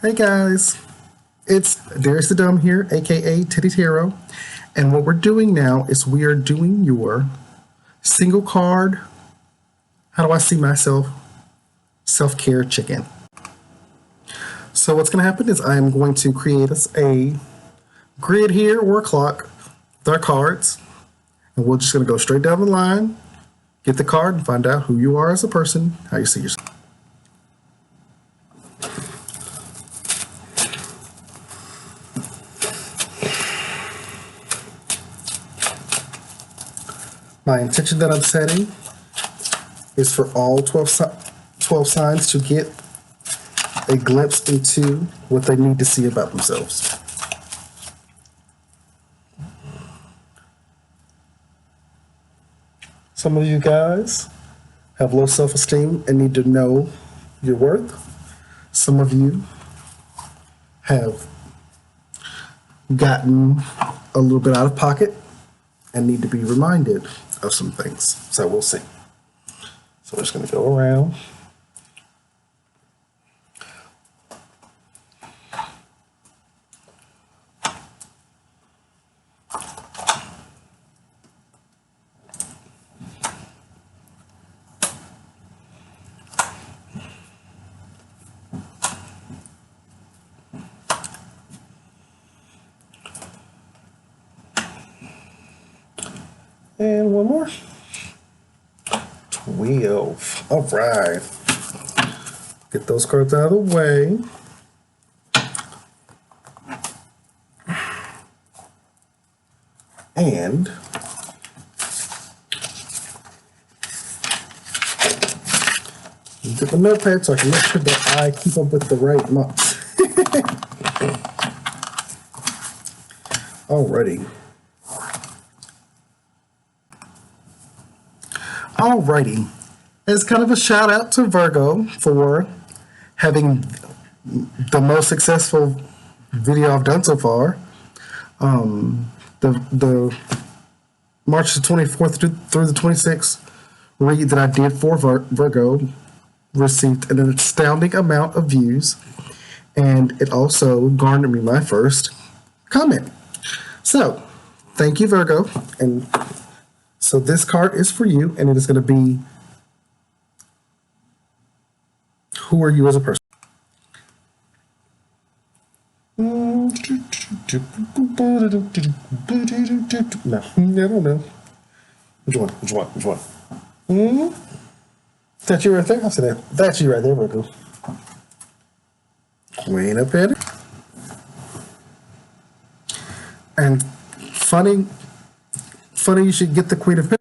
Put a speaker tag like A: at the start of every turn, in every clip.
A: Hey guys, it's Darius the Dumb here, aka Teddy Tarot, and what we're doing now is we are doing your single card, how do I see myself, self-care chicken. So what's going to happen is I'm going to create us a grid here or a clock with our cards, and we're just going to go straight down the line, get the card, and find out who you are as a person, how you see yourself. My intention that I'm setting is for all 12 signs to get a glimpse into what they need to see about themselves. Some of you guys have low self-esteem and need to know your worth. Some of you have gotten a little bit out of pocket and need to be reminded of some things. So we'll see. So we're just going to go around. And one more. 12. All right. Get those cards out of the way. And get the notepad so I can make sure that I keep up with the right months. Alrighty. Alrighty, as kind of a shout out to Virgo for having the most successful video I've done so far. The March the 24th through the 26th read that I did for Virgo received an astounding amount of views, and it also garnered me my first comment. So, thank you, Virgo, and so this card is for you, and it is going to be, who are you as a person? No, I don't know. Which one? Is that you right there? I said that. That's you right there, Virgo. Queen of Pentacles. And funny you should get the Queen of Pentacles.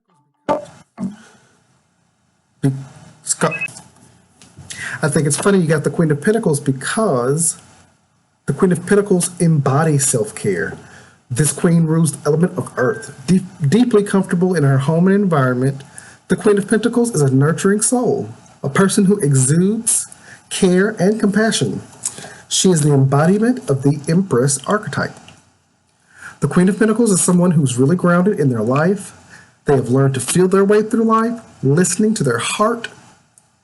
A: I think it's funny you got the Queen of Pentacles because the Queen of Pentacles embodies self-care. This queen rules the element of earth. Deeply comfortable in her home and environment, the Queen of Pentacles is a nurturing soul, a person who exudes care and compassion. She is the embodiment of the Empress archetype. The Queen of Pentacles is someone who's really grounded in their life. They have learned to feel their way through life, listening to their heart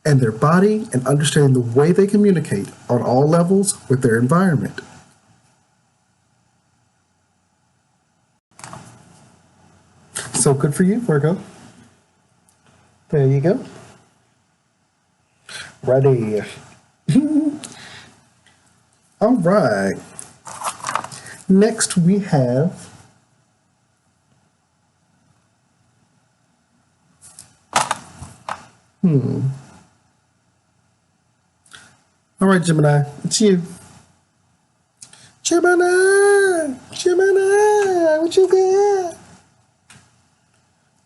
A: and their body and understanding the way they communicate on all levels with their environment. So good for you, Virgo. There you go. Ready. All right. Next we have all right, Gemini, it's you. Gemini, what you got?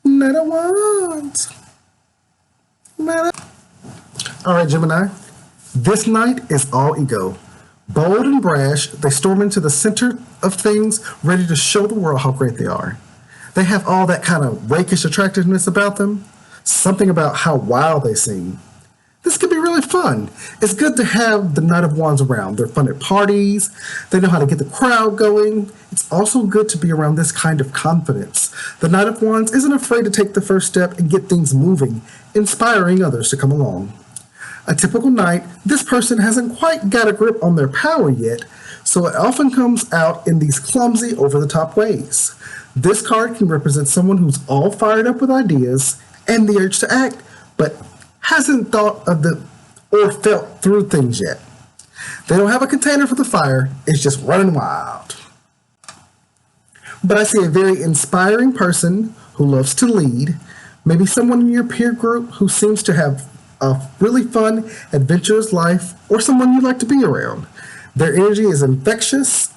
A: Knight of Wands. All right, Gemini, this knight is all ego. Bold and brash, they storm into the center of things, ready to show the world how great they are. They have all that kind of rakish attractiveness about them, something about how wild they seem. This could be really fun. It's good to have the Knight of Wands around. They're fun at parties. They know how to get the crowd going. It's also good to be around this kind of confidence. The Knight of Wands isn't afraid to take the first step and get things moving, inspiring others to come along. A typical night, this person hasn't quite got a grip on their power yet, so it often comes out in these clumsy, over-the-top ways. This card can represent someone who's all fired up with ideas and the urge to act, but hasn't thought of the or felt through things yet. They don't have a container for the fire, it's just running wild. But I see a very inspiring person who loves to lead, maybe someone in your peer group who seems to have a really fun, adventurous life, or someone you like to be around. Their energy is infectious,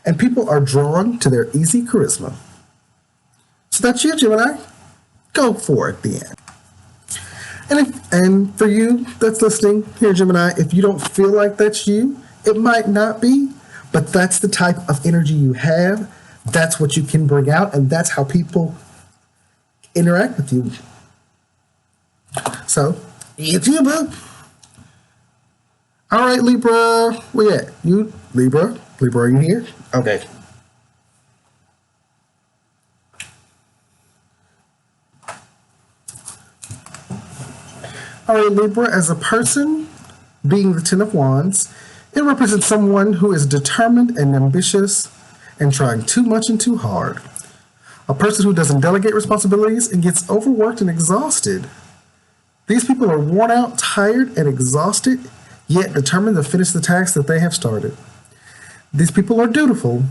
A: and people are drawn to their easy charisma. So that's you, Gemini. Go for it then. And for you that's listening here, Gemini, if you don't feel like that's you, it might not be, but that's the type of energy you have. That's what you can bring out, and that's how people interact with you. So, it's you, boo. All right, Libra, where you at? You, Libra? Libra, are you here? Okay. All right, Libra, as a person, being the Ten of Wands, it represents someone who is determined and ambitious and trying too much and too hard. A person who doesn't delegate responsibilities and gets overworked and exhausted. These people are worn out, tired, and exhausted, yet determined to finish the tasks that they have started. These people are dutiful,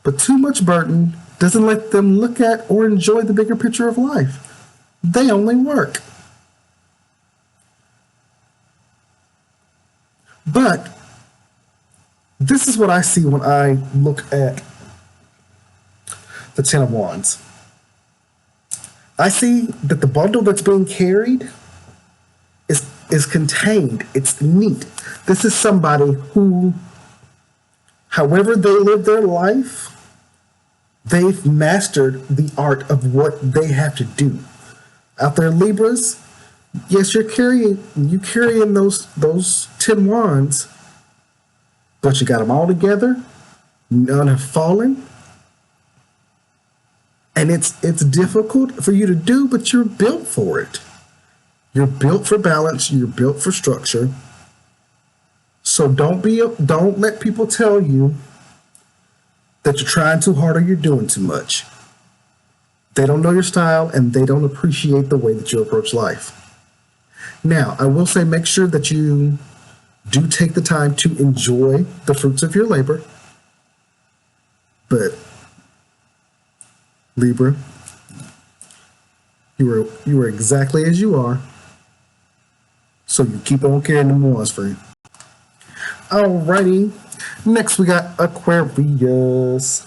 A: but too much burden doesn't let them look at or enjoy the bigger picture of life. They only work. But this is what I see when I look at the Ten of Wands. I see that the bundle that's being carried is contained. It's neat. This is somebody who, however they live their life, they've mastered the art of what they have to do. Out there, Libras, yes, you're carrying those 10 wands, but you got them all together. None have fallen. And it's difficult for you to do, but you're built for it. You're built for balance. You're built for structure. So don't let people tell you that you're trying too hard or you're doing too much. They don't know your style, and they don't appreciate the way that you approach life. Now, I will say, make sure that you do take the time to enjoy the fruits of your labor. But Libra, you are exactly as you are. So you keep on carrying them wands for you. Alrighty. Next we got Aquarius.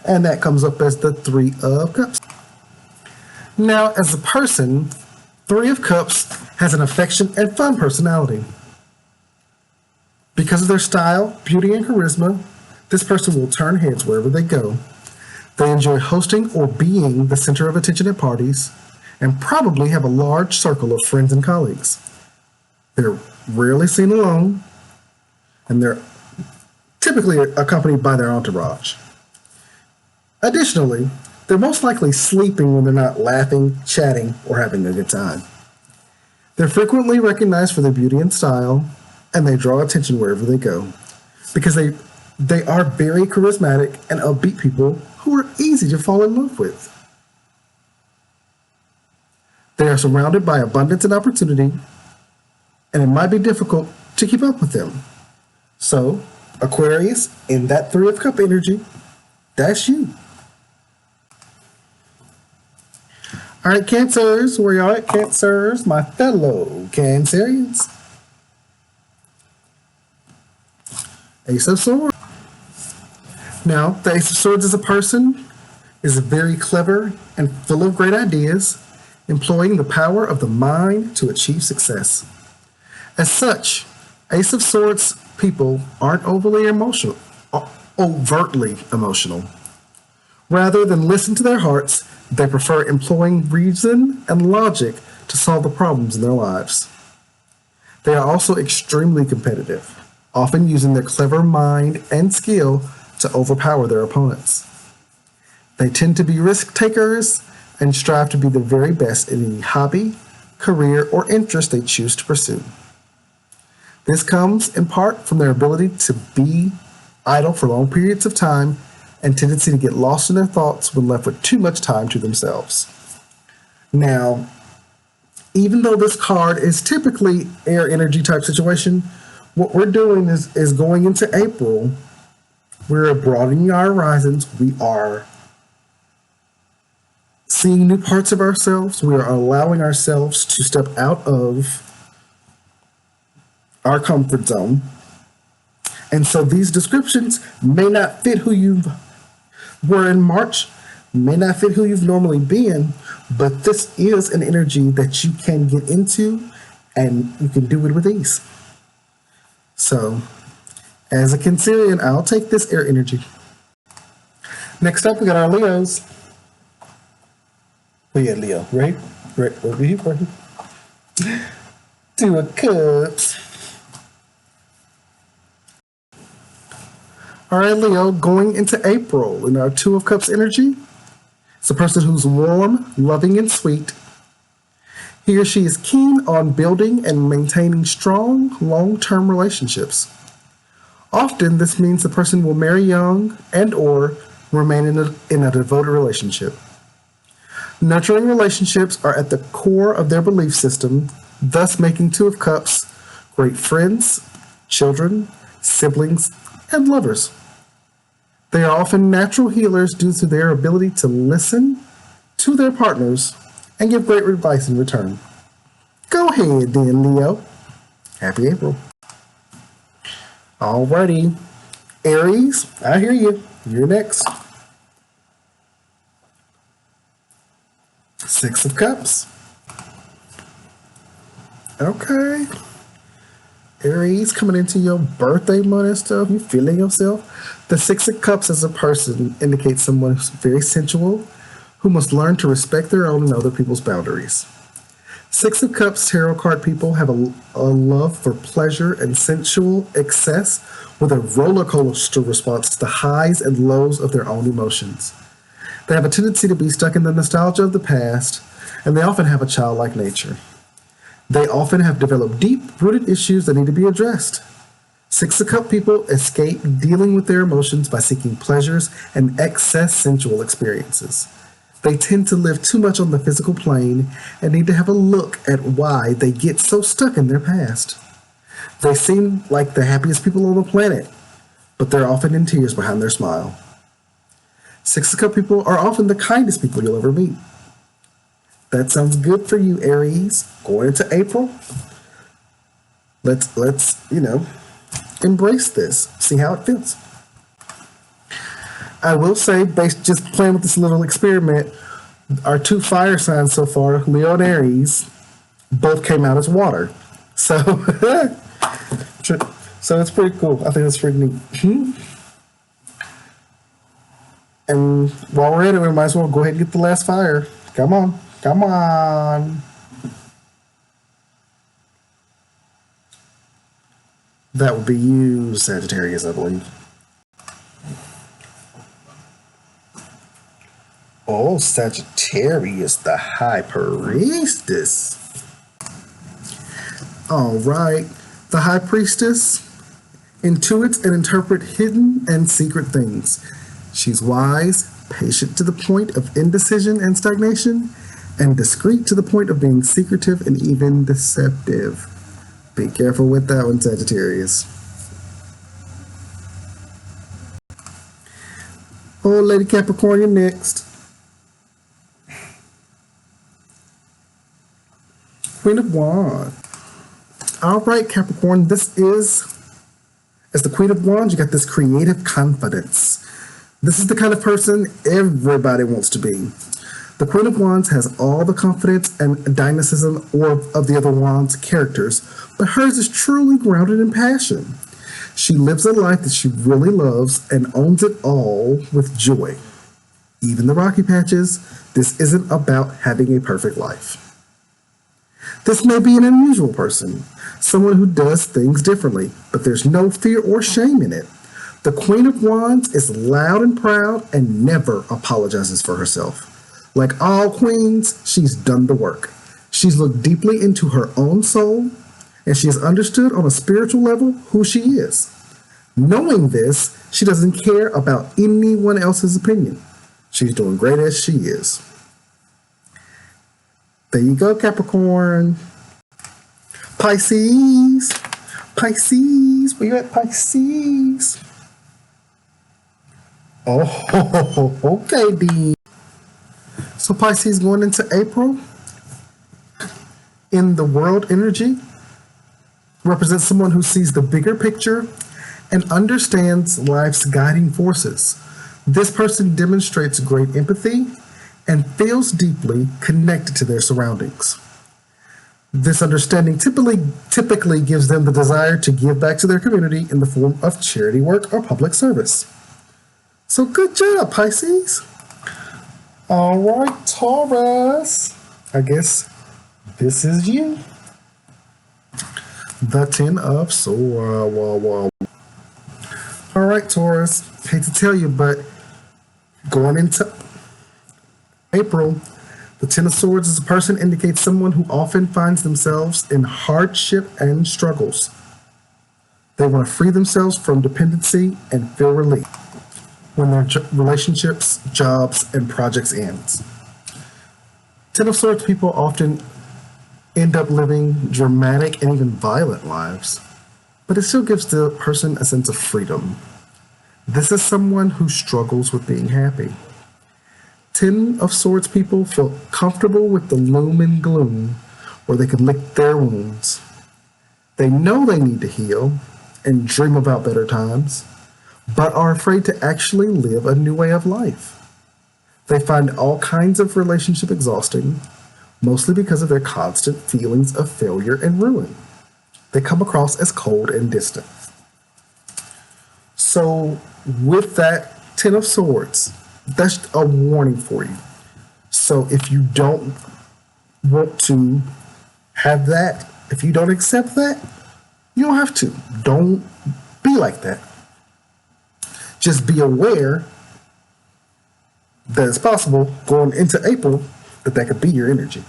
A: And that comes up as the Three of Cups. Now, as a person, Three of Cups has an affection and fun personality. Because of their style, beauty, and charisma, this person will turn heads wherever they go. They enjoy hosting or being the center of attention at parties, and probably have a large circle of friends and colleagues. They're rarely seen alone, and they're typically accompanied by their entourage. Additionally, they're most likely sleeping when they're not laughing, chatting, or having a good time. They're frequently recognized for their beauty and style, and they draw attention wherever they go, because they are very charismatic and upbeat people who are easy to fall in love with. They are surrounded by abundance and opportunity, and it might be difficult to keep up with them. So, Aquarius, in that Three of Cup energy, that's you. All right, Cancers, where y'all at, Cancers, my fellow Cancerians? Ace of Swords. Now, the Ace of Swords as a person is very clever and full of great ideas, employing the power of the mind to achieve success. As such, Ace of Swords people aren't overtly emotional, overtly emotional. Rather than listen to their hearts, they prefer employing reason and logic to solve the problems in their lives. They are also extremely competitive, often using their clever mind and skill to overpower their opponents. They tend to be risk takers and strive to be the very best in any hobby, career, or interest they choose to pursue. This comes in part from their ability to be idle for long periods of time and tendency to get lost in their thoughts when left with too much time to themselves. Now, even though this card is typically air energy type situation, what we're doing is going into April, we're broadening our horizons. We are seeing new parts of ourselves. We are allowing ourselves to step out of our comfort zone. And so these descriptions may not fit who you were in March, may not fit who you've normally been, but this is an energy that you can get into and you can do it with ease. So, as a Cancerian, I'll take this air energy. Next up, we got our Leos. Oh yeah, Leo, right? Right over here, right? Two of Cups. All right, Leo, going into April in our Two of Cups energy, it's a person who's warm, loving, and sweet. He or she is keen on building and maintaining strong, long-term relationships. Often, this means the person will marry young and or remain in a devoted relationship. Nurturing relationships are at the core of their belief system, thus making Two of Cups great friends, children, siblings, and lovers. They are often natural healers due to their ability to listen to their partners and give great advice in return. Go ahead then, Leo. Happy April. Alrighty. Aries, I hear you. You're next. Six of Cups. Okay. Aries, coming into your birthday month and stuff, you feeling yourself? The Six of Cups as a person indicates someone who's very sensual, who must learn to respect their own and other people's boundaries. Six of Cups tarot card people have a love for pleasure and sensual excess with a roller coaster response to the highs and lows of their own emotions. They have a tendency to be stuck in the nostalgia of the past, and they often have a childlike nature. They often have developed deep-rooted issues that need to be addressed. Six of Cup people escape dealing with their emotions by seeking pleasures and excess sensual experiences. They tend to live too much on the physical plane and need to have a look at why they get so stuck in their past. They seem like the happiest people on the planet, but they're often in tears behind their smile. Six of Cup people are often the kindest people you'll ever meet. That sounds good for you, Aries. Going into April, let's embrace this. See how it feels. I will say, based just playing with this little experiment, our two fire signs so far, Leo and Aries, both came out as water. So, so it's pretty cool. I think that's pretty neat. And while we're at it, we might as well go ahead and get the last fire. Come on. Come on. That would be you, Sagittarius, I believe. Oh, Sagittarius, the High Priestess. All right. The High Priestess intuits and interprets hidden and secret things. She's wise, patient to the point of indecision and stagnation, and discreet to the point of being secretive and even deceptive. Be careful with that one, Sagittarius. Oh, Lady Capricorn, you're next. Queen of Wands. All right, Capricorn, this is, as the Queen of Wands, you got this creative confidence. This is the kind of person everybody wants to be. The Queen of Wands has all the confidence and dynamism of the other Wands characters, but hers is truly grounded in passion. She lives a life that she really loves and owns it all with joy. Even the rocky patches, this isn't about having a perfect life. This may be an unusual person, someone who does things differently, but there's no fear or shame in it. The Queen of Wands is loud and proud and never apologizes for herself. Like all queens, she's done the work. She's looked deeply into her own soul, and she has understood on a spiritual level who she is. Knowing this, she doesn't care about anyone else's opinion. She's doing great as she is. There you go, Capricorn. Pisces. Pisces. Where you at, Pisces? Oh, okay, D. So Pisces going into April in the world energy represents someone who sees the bigger picture and understands life's guiding forces. This person demonstrates great empathy and feels deeply connected to their surroundings. This understanding typically gives them the desire to give back to their community in the form of charity work or public service. So good job, Pisces. All right, Taurus. I guess this is you. The 10 of Swords. All right, Taurus. Hate to tell you, but going into April, the 10 of Swords as a person indicates someone who often finds themselves in hardship and struggles. They want to free themselves from dependency and feel relief when their relationships, jobs, and projects ends. 10 of Swords people often end up living dramatic and even violent lives, but it still gives the person a sense of freedom. This is someone who struggles with being happy. 10 of Swords people feel comfortable with the loom and gloom where they can lick their wounds. They know they need to heal and dream about better times, but are afraid to actually live a new way of life. They find all kinds of relationship exhausting, mostly because of their constant feelings of failure and ruin. They come across as cold and distant. So with that 10 of Swords, that's a warning for you. So if you don't want to have that, if you don't accept that, you don't have to. Don't be like that. Just be aware that it's possible going into April that could be your energy.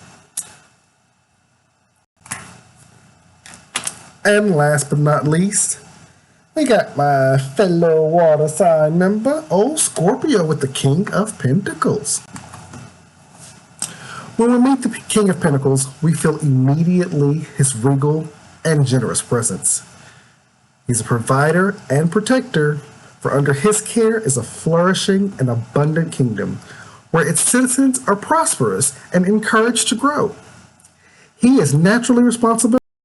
A: And last but not least, we got my fellow water sign member, old Scorpio with the King of Pentacles. When we meet the King of Pentacles, we feel immediately his regal and generous presence. He's a provider and protector, for under his care is a flourishing and abundant kingdom, where its citizens are prosperous and encouraged to grow. He is naturally responsible